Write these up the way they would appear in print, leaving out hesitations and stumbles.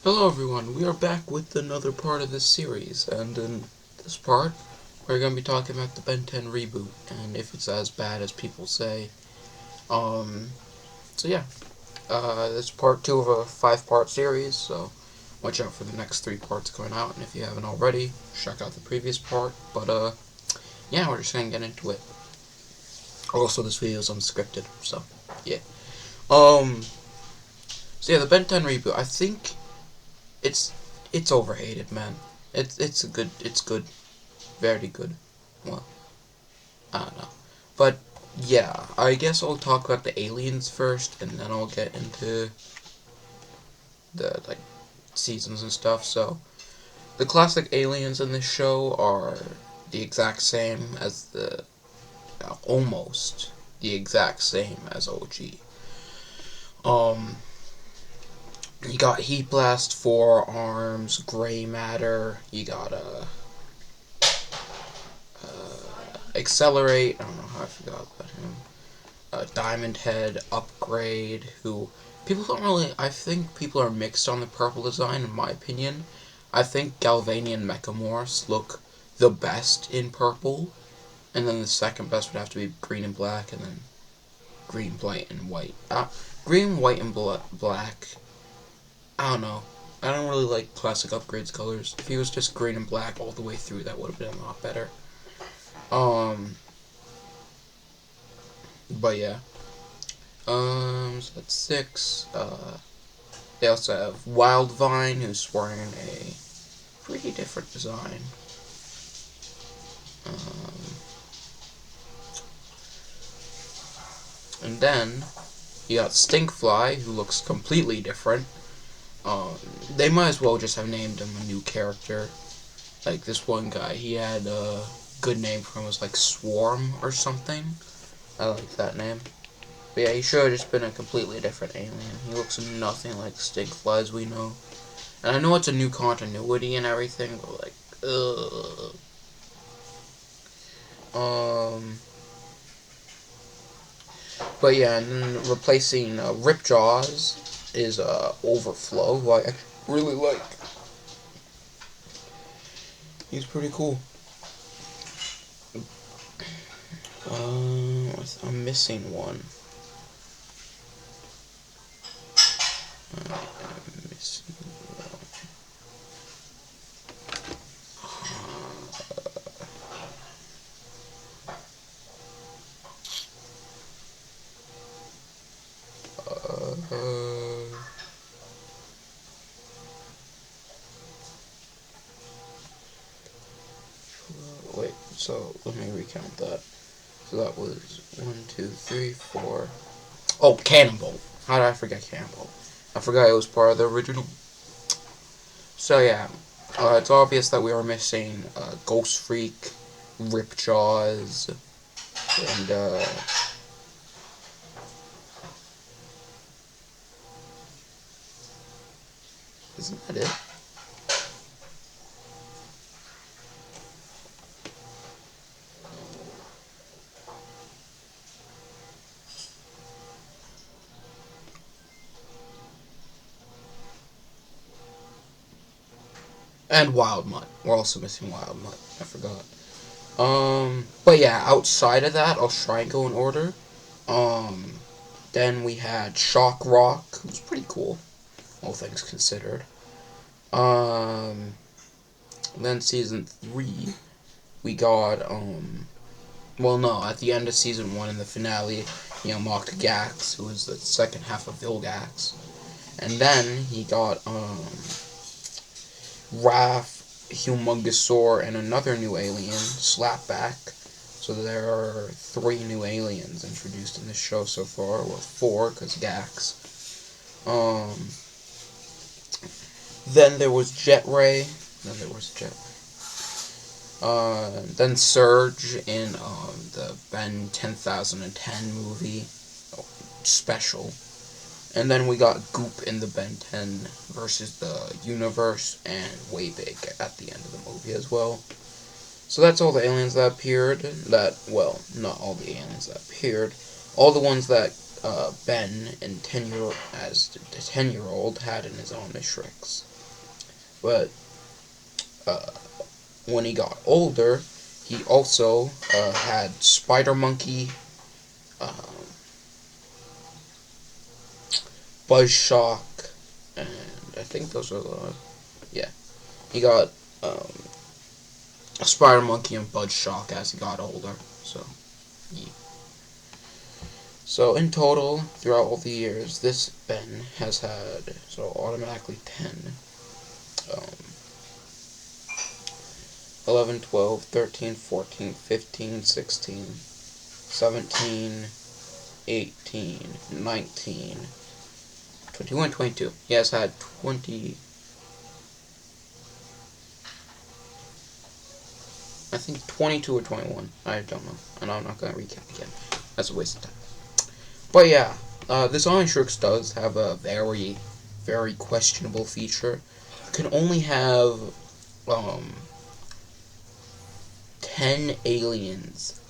Hello everyone, we are back with another part of this series, and in this part, we're going to be talking about the Ben 10 reboot, and if it's as bad as people say. So yeah, this is part 2 of a 5-part series, so watch out for the next 3 parts coming out, and if you haven't already, check out the previous part, but yeah, we're just going to get into it. Also, this video is unscripted, so yeah. Um, so yeah, the Ben 10 reboot, I think it's it's overhated, man. It's good, very good. Well, I don't know, but yeah, I guess I'll talk about the aliens first, and then I'll get into the seasons and stuff. So the classic aliens in this show are the exact same as almost the exact same as OG. Um, you got Heat Blast, Forearms, Gray Matter. You got Accelerate. I don't know how I forgot about him. Diamond Head, Upgrade, who people don't really. I think people are mixed on the purple design, in my opinion. I think Galvanian Mechamorphs look the best in purple, and then the second best would have to be green and black, and then green, white, and white. Green, white, and black. I don't know. I don't really like classic upgrades colors. If he was just green and black all the way through, that would have been a lot better. But yeah. So that's 6. They also have Wildvine, who's wearing a pretty different design. Um, and then you got Stinkfly, who looks completely different. They might as well just have named him a new character. Like this one guy, he had a good name for him, was like Swarm or something. I like that name. But yeah, he should have just been a completely different alien. He looks nothing like Stinkfly as we know. And I know it's a new continuity and everything, but like, ugh. But yeah, and then replacing Ripjaws is Overflow, who I really like. He's pretty cool. I'm missing one. I'm missing one. Wait, so let me recount that. So that was 1, 2, 3, 4. Oh, Cannonball. How did I forget Cannonball? I forgot it was part of the original. So yeah, it's obvious that we are missing Ghost Freak, Ripjaws, and isn't that it? And Wild Mutt. We're also missing Wild Mutt. I forgot. But yeah, outside of that, I'll try and go in order. Um, then we had Shock Rock, who's pretty cool, all things considered. Um, then season 3, we got, well, no, at the end of season 1 in the finale, he unlocked Gax, who was the second half of Vilgax. And then he got, Raph, Humongousaur, and another new alien, Slapback. So there are 3 new aliens introduced in this show so far, or 4, because Gax. Then there was Jet Ray. Then Surge in the Ben 10,010 movie special. And then we got Goop in the Ben 10 versus the Universe, and Way Big at the end of the movie as well. So that's all the aliens that appeared. Well, not all the aliens that appeared. All the ones that Ben and 10-year-old had in his Omnitrix. But when he got older, he also had Spider Monkey, Buzz Shock, and I think those are the he got Spider Monkey and Buzz Shock as he got older. So yeah. So in total, throughout all the years, this Ben has had automatically 10. 11, 12, 13, 14, 15, 16, 17, 18, 19, 21, 22. He has had 20... I think 22 or 21. I don't know. And I'm not going to recap again. That's a waste of time. But yeah, this Omnitrix does have a very, very questionable feature. You can only have 10 aliens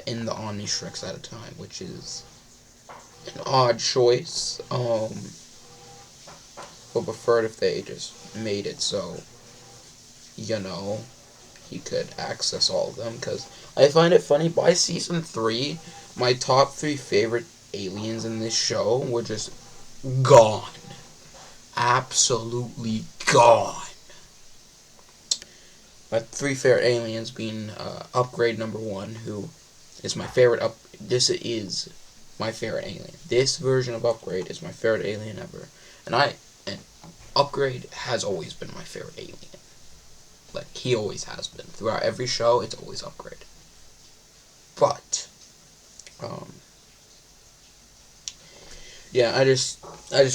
in the Omnitrix at a time, which is an odd choice. But preferred if they just made it so, he could access all of them. Because I find it funny, by season 3, my top 3 favorite aliens in this show were just gone. Absolutely gone. My 3 favorite aliens being Upgrade number 1, who is my favorite this is my favorite alien. This version of Upgrade is my favorite alien ever. And Upgrade has always been my favorite alien. Like, he always has been. Throughout every show, it's always Upgrade. But yeah, I just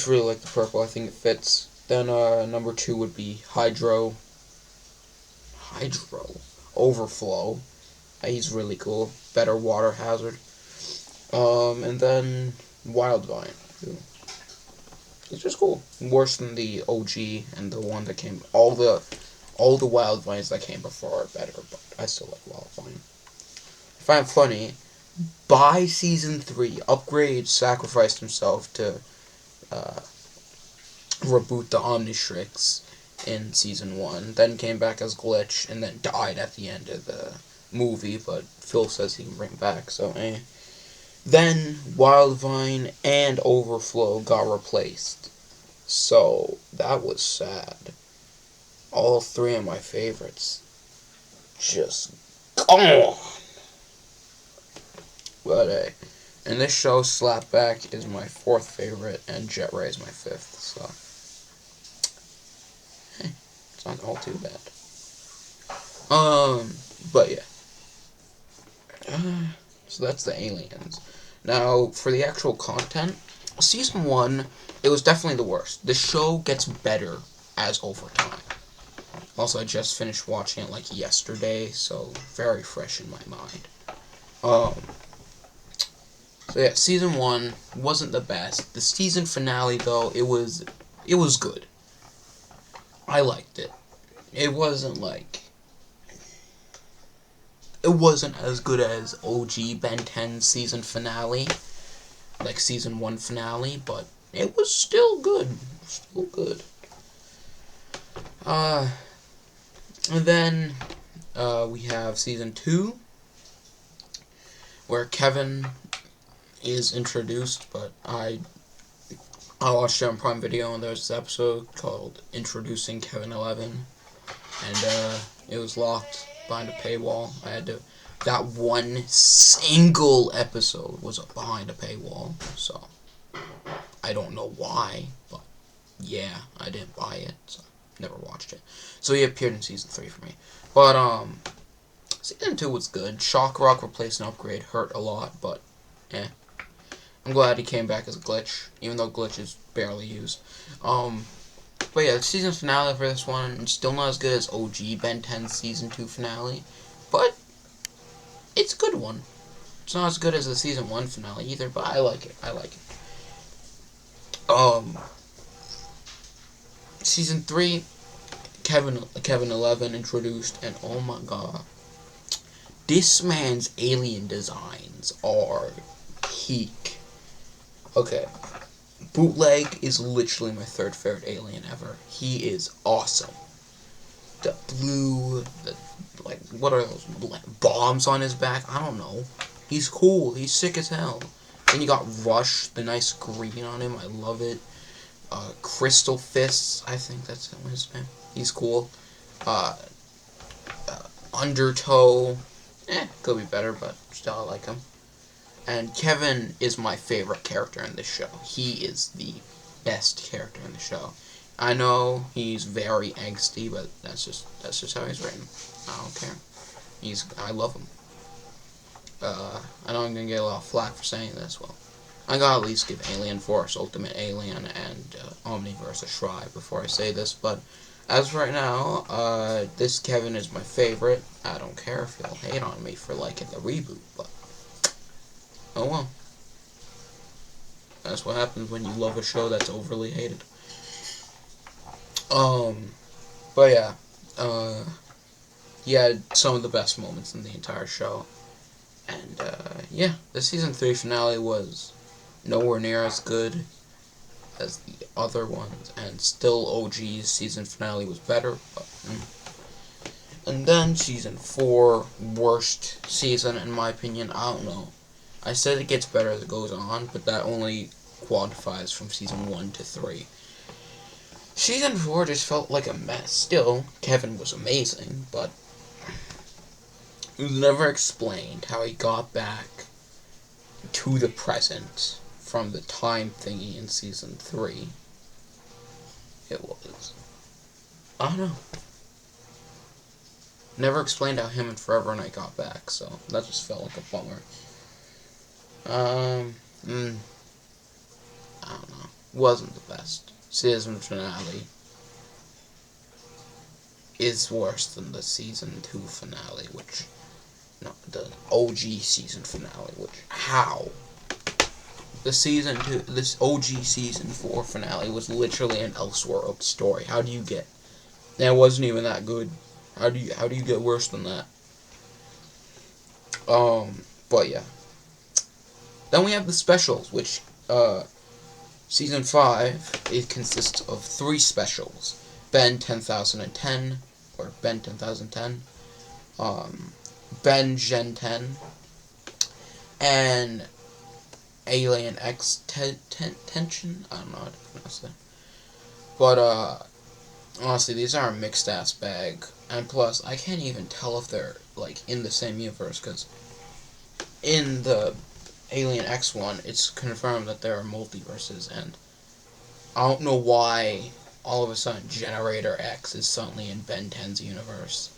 really like the purple. I think it fits. Then number 2 would be Hydro Overflow. He's really cool. Better water hazard. And then Wildvine. He's just cool. Worse than the OG and the one that came. All the Wildvines that came before are better, but I still like Wildvine. I find it funny. By season 3, Upgrade sacrificed himself to reboot the Omnitrix in season 1, then came back as Glitch, and then died at the end of the movie, but Phil says he can bring back, so Then Wildvine and Overflow got replaced, so that was sad. All 3 of my favorites just gone. But in this show, Slapback is my 4th favorite, and Jet Ray is my 5th, so it's not all too bad. But yeah. So that's the aliens. Now, for the actual content, season 1, it was definitely the worst. The show gets better as over time. Also, I just finished watching it like yesterday, so very fresh in my mind. So yeah, season 1 wasn't the best. The season finale, though, it was good. I liked it. It wasn't as good as OG Ben 10 season finale, like season 1 finale, but it was still good. And then we have season 2, where Kevin is introduced, but I watched it on Prime Video, and there's this episode called Introducing Kevin 11, and it was locked behind a paywall. That one single episode was behind a paywall, so I don't know why, but yeah, I didn't buy it, so never watched it. So he appeared in season 3 for me. But season 2 was good. Shock Rock replaced an Upgrade hurt a lot, but I'm glad he came back as a Glitch, even though Glitch is barely used. But yeah, the season finale for this one, still not as good as OG Ben 10 season 2 finale, but it's a good one. It's not as good as the season 1 finale either, but I like it. Season 3, Kevin 11 introduced, and oh my god, this man's alien designs are peak. Okay, Bootleg is literally my third favorite alien ever. He is awesome. The blue, like, what are those, like, bombs on his back? I don't know. He's cool. He's sick as hell. Then you got Rush, the nice green on him. I love it. Crystal Fists, I think that's his name. He's cool. Uh, Undertow, could be better, but still I like him. And Kevin is my favorite character in this show. He is the best character in the show. I know he's very angsty, but that's just how he's written. I don't care. I love him. I know I'm gonna get a lot of flack for saying this. Well, I gotta at least give Alien Force, Ultimate Alien, and Omniverse a try before I say this. But as of right now, this Kevin is my favorite. I don't care if you'll hate on me for liking the reboot, but oh well. That's what happens when you love a show that's overly hated. But yeah, he had some of the best moments in the entire show. And, yeah, the season 3 finale was nowhere near as good as the other ones, and still OG's season finale was better, but, And then season 4, worst season in my opinion. I don't know. I said it gets better as it goes on, but that only quantifies from season 1 to 3. Season 4 just felt like a mess. Still, Kevin was amazing, but it was never explained how he got back to the present from the time thingy in season 3. It was, I don't know. Never explained how him and Forever Knight got back, so that just felt like a bummer. I don't know. Wasn't the best. Season finale is worse than the season 2 finale, the OG season finale, how? This OG season 4 finale was literally an Elseworld story. How do you get? And it wasn't even that good. How do you get worse than that? But yeah. Then we have the specials, which, season 5, it consists of 3 specials. Ben 10,010, or Ben 10,010, Ben Gen 10, and Alien X Tension? I don't know how to pronounce that. But, honestly, these are a mixed-ass bag. And plus, I can't even tell if they're, like, in the same universe, because in the Alien X one, it's confirmed that there are multiverses, and I don't know why all of a sudden Generator X is suddenly in Ben 10's universe.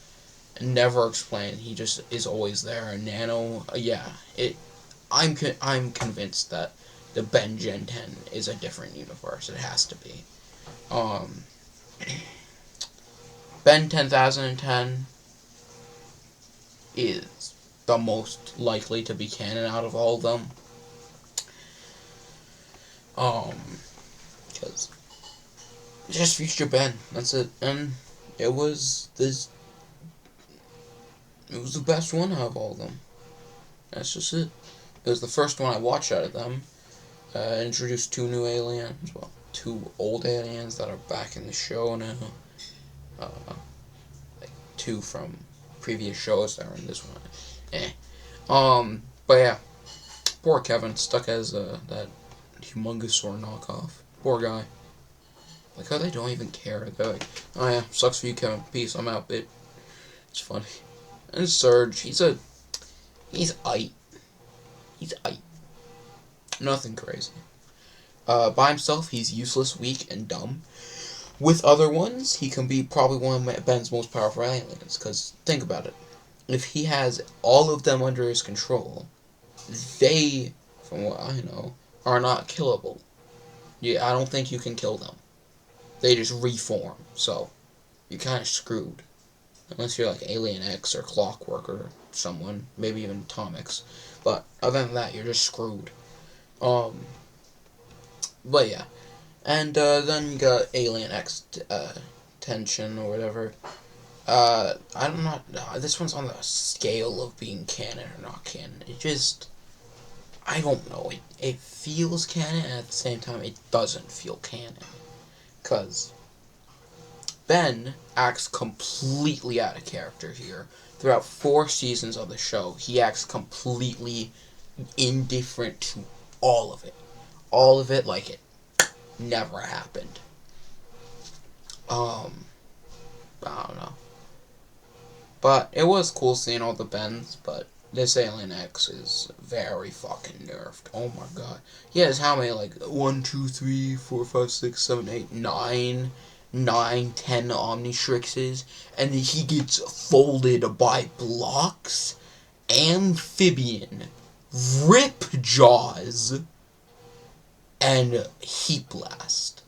Never explained. He just is always there. And Nano, I'm convinced that the Ben Gen 10 is a different universe. It has to be. Ben 10,010 is the most likely to be canon out of all of them. Because just Future Ben. That's it. And it was the best one out of all of them. That's just it. It was the first one I watched out of them. Introduced 2 new aliens. Well, 2 old aliens that are back in the show now. Like 2 from previous shows that are in this one. But yeah. Poor Kevin, stuck as that humongousaur knockoff. Poor guy. Like how they don't even care. They're like, oh yeah, sucks for you, Kevin. Peace, I'm out, bitch. It's funny. And Surge, he's aight. He's aight. Nothing crazy. By himself, he's useless, weak, and dumb. With other ones, he can be probably one of Ben's most powerful aliens. Because, think about it. If he has all of them under his control, they, from what I know, are not killable. Yeah, I don't think you can kill them. They just reform, so you're kind of screwed. Unless you're like Alien X or Clockwork or someone, maybe even Atomics. But other than that, you're just screwed. But yeah. And then you got Alien X Tension or whatever. I'm not. This one's on the scale of being canon or not canon. I don't know. It feels canon, and at the same time, it doesn't feel canon. Because Ben acts completely out of character here. Throughout 4 seasons of the show, he acts completely indifferent to all of it. All of it like it never happened. I don't know. But it was cool seeing all the Bens, but this Alien X is very fucking nerfed. Oh my god. He has how many, like, 1, 2, 3, 4, 5, 6, 7, 8, 9, 10 Omnitrixes, and then he gets folded by blocks, Amphibian, Rip Jaws, and Heat Blast.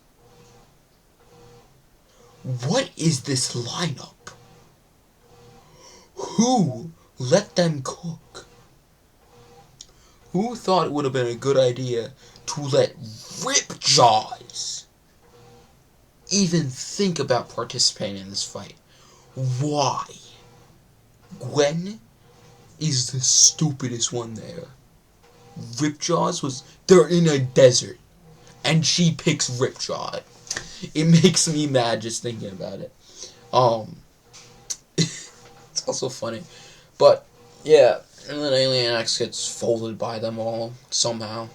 What is this lineup? Who let them cook? Who thought it would have been a good idea to let Rip Jaws even think about participating in this fight? Why? Gwen is the stupidest one there. Ripjaws was... They're in a desert, and she picks Ripjaw. It makes me mad just thinking about it. It's also funny. But, yeah, and then Alien X gets folded by them all, somehow.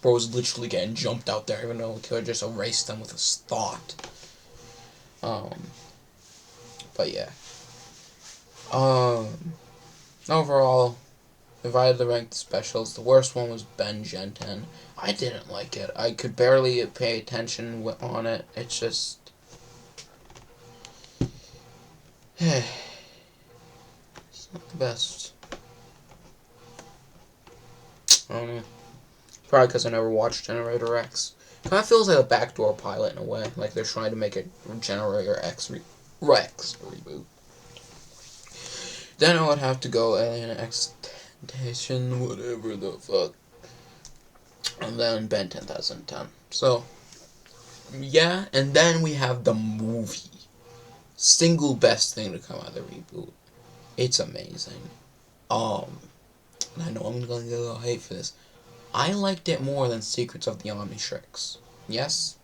Bro's literally getting jumped out there, even though he could have just erased them with his thought. But yeah. Overall, if I had to rank the specials, the worst one was Ben Gen 10. I didn't like it. I could barely pay attention on it. It's just... it's not the best. I don't know. Probably because I never watched Generator X. Kind of feels like a backdoor pilot in a way. Like they're trying to make a Generator X Rex reboot. Then I would have to go Alien X Temptation, whatever the fuck. And then Ben 10,010. So, yeah, and then we have the movie. Single best thing to come out of the reboot. It's amazing. And I know I'm gonna get a little hate for this. I liked it more than Secrets of the Omnitrix. Yes?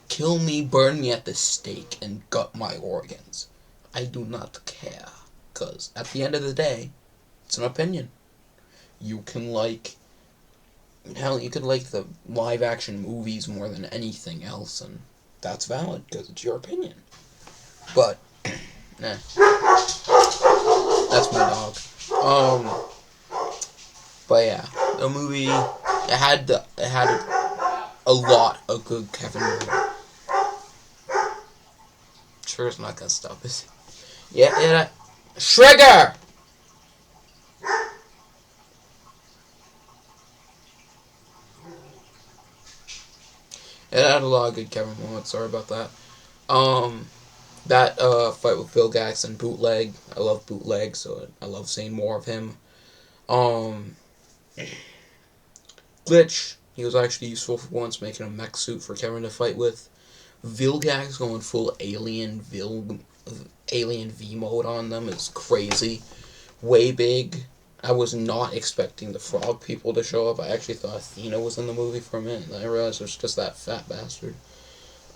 Kill me, burn me at the stake, and gut my organs. I do not care. Because at the end of the day, it's an opinion. You can like... Hell, you could like the live-action movies more than anything else, and that's valid, because it's your opinion. But, nah. That's my dog. But yeah, the movie, it had a lot of good Kevin Hart. Sure, it's not gonna stop us. Yeah, Trigger! It had a lot of good Kevin moments. Sorry about that. That fight with Phil Gaxon, bootleg. I love bootleg, so I love seeing more of him. Glitch. He was actually useful for once, making a mech suit for Kevin to fight with. Vilgax going full Alien V mode on them is crazy. Way big. I was not expecting the frog people to show up. I actually thought Athena was in the movie for a minute, and I realized it was just that fat bastard.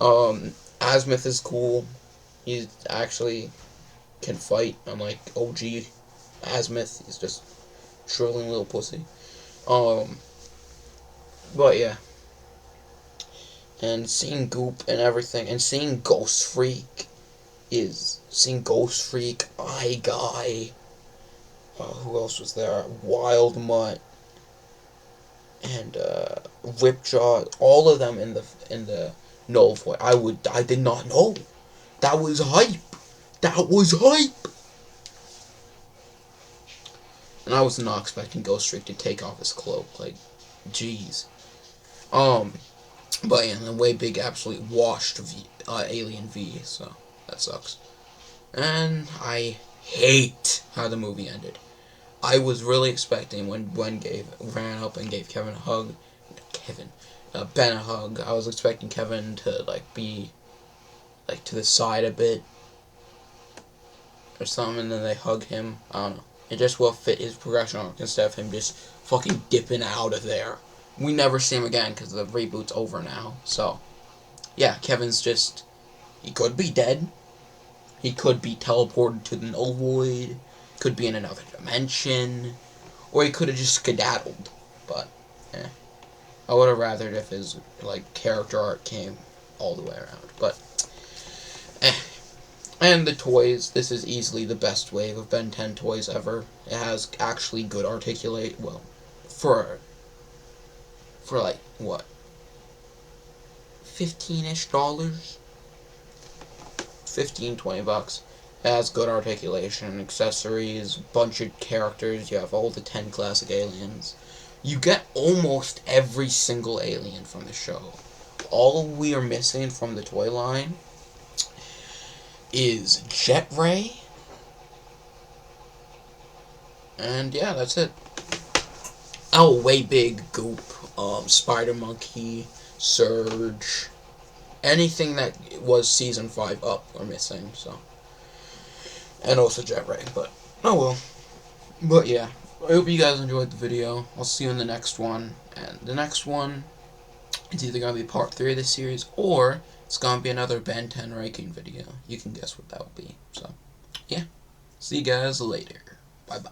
Azimuth is cool. He actually can fight, unlike OG Azimuth. He's just shriveling little pussy. But yeah. And seeing Goop and everything, and seeing Ghost Freak, Eye Guy, who else was there? Wild Mutt, and Ripjaw, all of them in the Null Void. I did not know. That was hype. And I was not expecting Ghost Freak to take off his cloak. Like, jeez. But yeah, the way big absolutely washed Alien V, so that sucks. And I hate how the movie ended. I was really expecting when Gwen ran up and gave Kevin a hug, Ben a hug. I was expecting Kevin to be to the side a bit or something, and then they hug him. I don't know. It just will fit his progression arc instead of him just fucking dipping out of there. We never see him again because the reboot's over now. So, yeah, Kevin's just... He could be dead. He could be teleported to the null void. Could be in another dimension. Or he could have just skedaddled. But, I would have rathered if his, like, character arc came all the way around. But, And the toys. This is easily the best wave of Ben 10 toys ever. It has actually good articulate. Well, for like, what? $15-ish? 15, $20. It has good articulation, accessories, bunch of characters. You have all the 10 classic aliens. You get almost every single alien from the show. All we are missing from the toy line is Jet Ray. And yeah, that's it. Oh, Way Big, Goop, Spider Monkey, Surge. Anything that was Season 5 up we're missing, so. And also Jet Ray, but oh well. But yeah, I hope you guys enjoyed the video. I'll see you in the next one. And the next one, it's either going to be part 3 of this series, or it's going to be another Ben 10 ranking video. You can guess what that will be. So, yeah. See you guys later. Bye-bye.